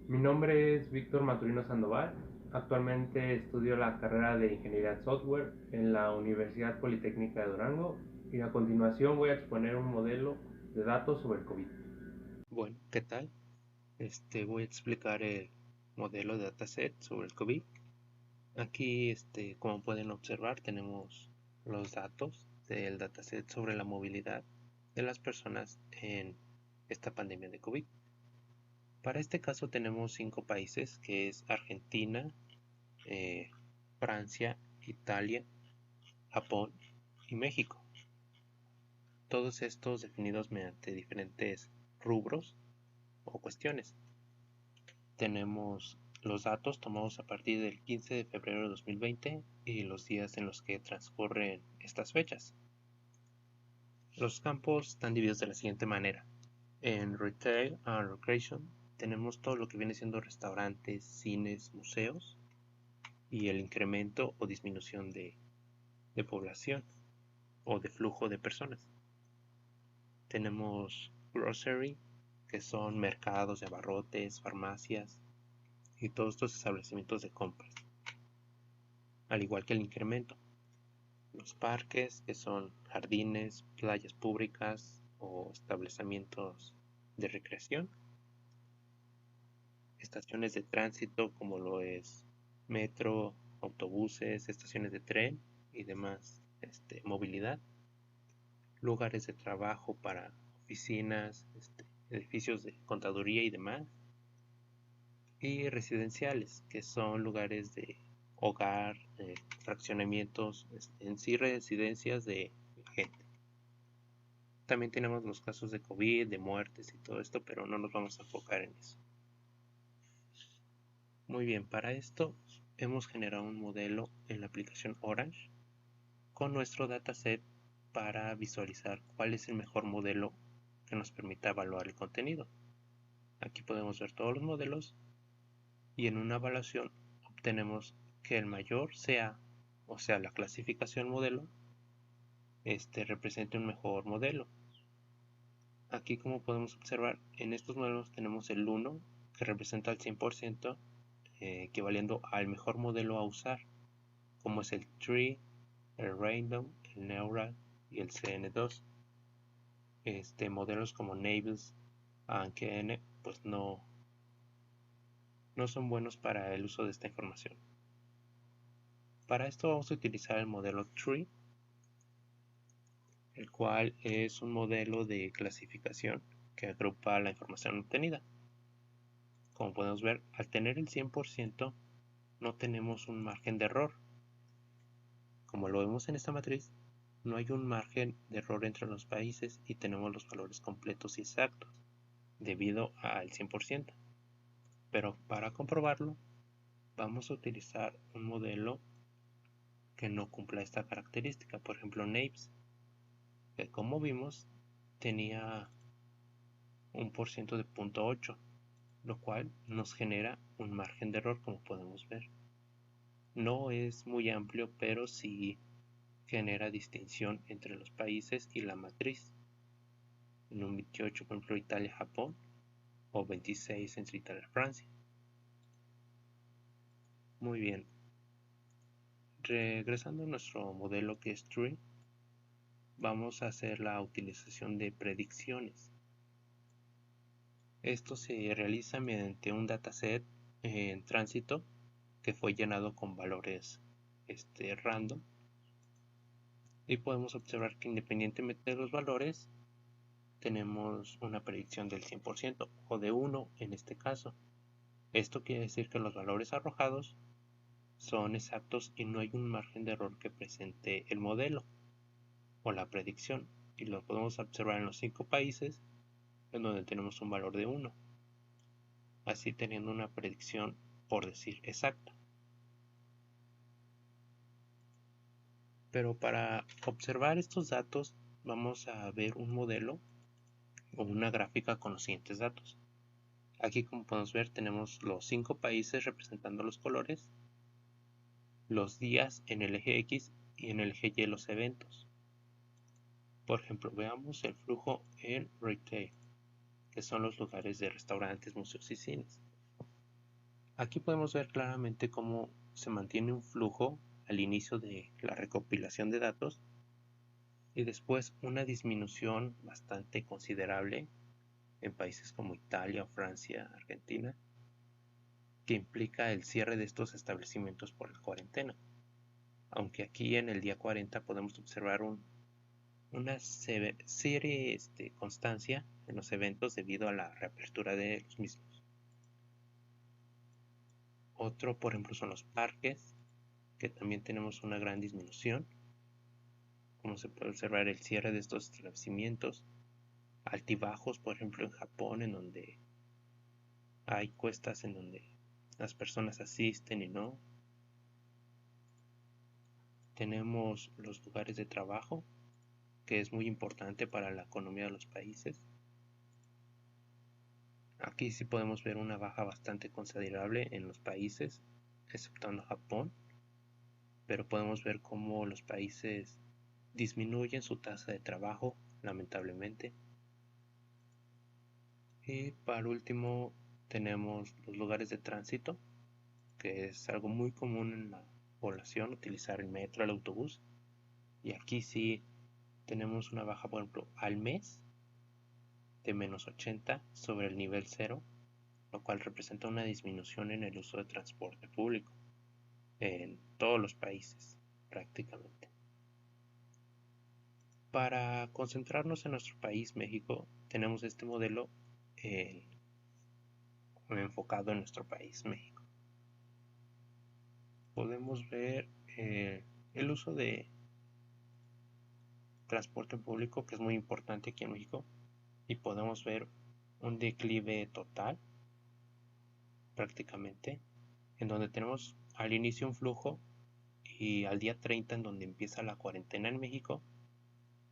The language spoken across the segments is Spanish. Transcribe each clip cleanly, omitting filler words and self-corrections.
Mi nombre es Víctor Maturino Sandoval. Actualmente estudio la carrera de Ingeniería en Software en la Universidad Politécnica de Durango y a continuación voy a exponer un modelo de datos sobre el COVID. Bueno, ¿qué tal? Voy a explicar el modelo de dataset sobre el COVID. Aquí, como pueden observar, tenemos los datos del dataset sobre la movilidad de las personas en esta pandemia de COVID. Para este caso tenemos 5 países, que es Argentina, eh, Francia, Italia, Japón y México. Todos estos definidos mediante diferentes rubros o cuestiones. Tenemos los datos tomados a partir del 15 de febrero de 2020 y los días en los que transcurren estas fechas. Los campos están divididos de la siguiente manera. En Retail and Recreation tenemos todo lo que viene siendo restaurantes, cines, museos y el incremento o disminución de población o de flujo de personas. Tenemos Grocery, que son mercados de abarrotes, farmacias y todos estos establecimientos de compras, al igual que el incremento. Los parques, que son jardines, playas públicas o establecimientos de recreación. Estaciones de tránsito, como lo es metro, autobuses, estaciones de tren y demás movilidad. Lugares de trabajo para oficinas, edificios de contaduría y demás. Y residenciales, que son lugares de hogar, fraccionamientos, en sí residencias de gente. También tenemos los casos de COVID, de muertes y todo esto, pero no nos vamos a enfocar en eso. Muy bien, para esto hemos generado un modelo en la aplicación Orange con nuestro dataset para visualizar cuál es el mejor modelo que nos permita evaluar el contenido. Aquí podemos ver todos los modelos y en una evaluación obtenemos que el mayor sea, o sea, la clasificación modelo, represente un mejor modelo. Aquí, como podemos observar, en estos modelos tenemos el 1 que representa al 100%, equivaliendo al mejor modelo a usar, como es el Tree, el Random, el Neural y el CN2. Modelos como Naives, ANKN, pues no son buenos para el uso de esta información. Para esto vamos a utilizar el modelo Tree, el cual es un modelo de clasificación que agrupa la información obtenida. Como podemos ver, al tener el 100% no tenemos un margen de error. Como lo vemos en esta matriz, no hay un margen de error entre los países y tenemos los valores completos y exactos, debido al 100%. Pero para comprobarlo, vamos a utilizar un modelo que no cumpla esta característica. Por ejemplo, Naives, que como vimos tenía un por ciento de 0.8, lo cual nos genera un margen de error, como podemos ver. No es muy amplio, pero sí genera distinción entre los países y la matriz. En un 28, por ejemplo, Italia-Japón, o 26 entre Italia-Francia. Muy bien, regresando a nuestro modelo que es Tree, vamos a hacer la utilización de predicciones. Esto se realiza mediante un dataset en tránsito que fue llenado con valores random, y podemos observar que independientemente de los valores tenemos una predicción del 100% o de 1 en este caso. Esto quiere decir que los valores arrojados son exactos y no hay un margen de error que presente el modelo o la predicción, y lo podemos observar en los 5 países en donde tenemos un valor de 1, así teniendo una predicción, por decir, exacta. Pero para observar estos datos vamos a ver un modelo o una gráfica con los siguientes datos. Aquí, como podemos ver, tenemos los 5 países representando los colores, los días en el eje X y en el eje Y los eventos. Por ejemplo, veamos el flujo en retail, que son los lugares de restaurantes, museos y cines. Aquí podemos ver claramente cómo se mantiene un flujo al inicio de la recopilación de datos y después una disminución bastante considerable en países como Italia, Francia, Argentina, que implica el cierre de estos establecimientos por la cuarentena. Aunque aquí en el día 40 podemos observar una serie constancia en los eventos debido a la reapertura de los mismos. Otro, por ejemplo, son los parques, que también tenemos una gran disminución. Como se puede observar, el cierre de estos establecimientos, altibajos, por ejemplo, en Japón, en donde hay cuestas en donde las personas asisten y no. Tenemos los lugares de trabajo, que es muy importante para la economía de los países. Aquí sí podemos ver una baja bastante considerable en los países, exceptuando Japón, pero podemos ver cómo los países disminuyen su tasa de trabajo, lamentablemente. Y para último tenemos los lugares de tránsito, que es algo muy común en la población, utilizar el metro, el autobús. Y aquí sí tenemos una baja, por ejemplo, al mes de -80 sobre el nivel cero, lo cual representa una disminución en el uso de transporte público en todos los países prácticamente. Para concentrarnos en nuestro país, México, tenemos este modelo enfocado en nuestro país, México. Podemos ver el uso de transporte público, que es muy importante aquí en México, y podemos ver un declive total prácticamente, en donde tenemos al inicio un flujo y al día 30, en donde empieza la cuarentena en México,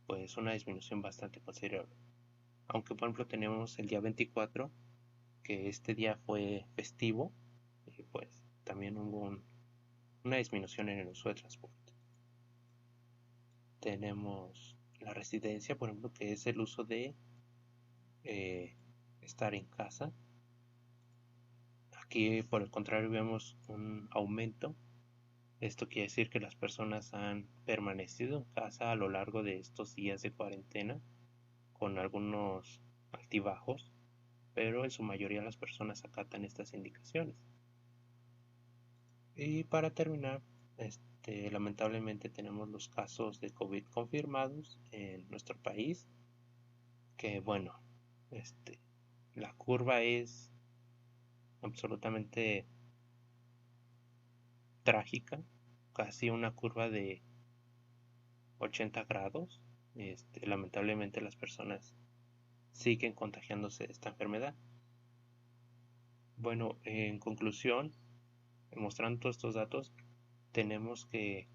pues una disminución bastante considerable. Aunque por ejemplo tenemos el día 24, que este día fue festivo, y pues también hubo una disminución en el uso de transporte. Tenemos la residencia, por ejemplo, que es el uso de estar en casa. Aquí por el contrario vemos un aumento. Esto quiere decir que las personas han permanecido en casa a lo largo de estos días de cuarentena, con algunos altibajos, pero en su mayoría las personas acatan estas indicaciones. Y para terminar, lamentablemente tenemos los casos de COVID confirmados en nuestro país, que bueno, la curva es absolutamente trágica, casi una curva de 80 grados. Lamentablemente las personas siguen contagiándose de esta enfermedad. Bueno, en conclusión, mostrando todos estos datos, tenemos que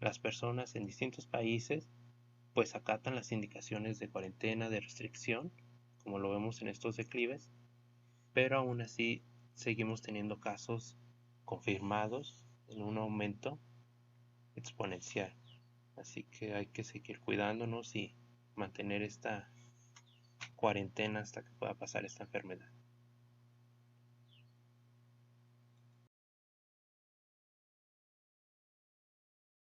las personas en distintos países pues acatan las indicaciones de cuarentena, de restricción, como lo vemos en estos declives, pero aún así seguimos teniendo casos confirmados en un aumento exponencial. Así que hay que seguir cuidándonos y mantener esta cuarentena hasta que pueda pasar esta enfermedad.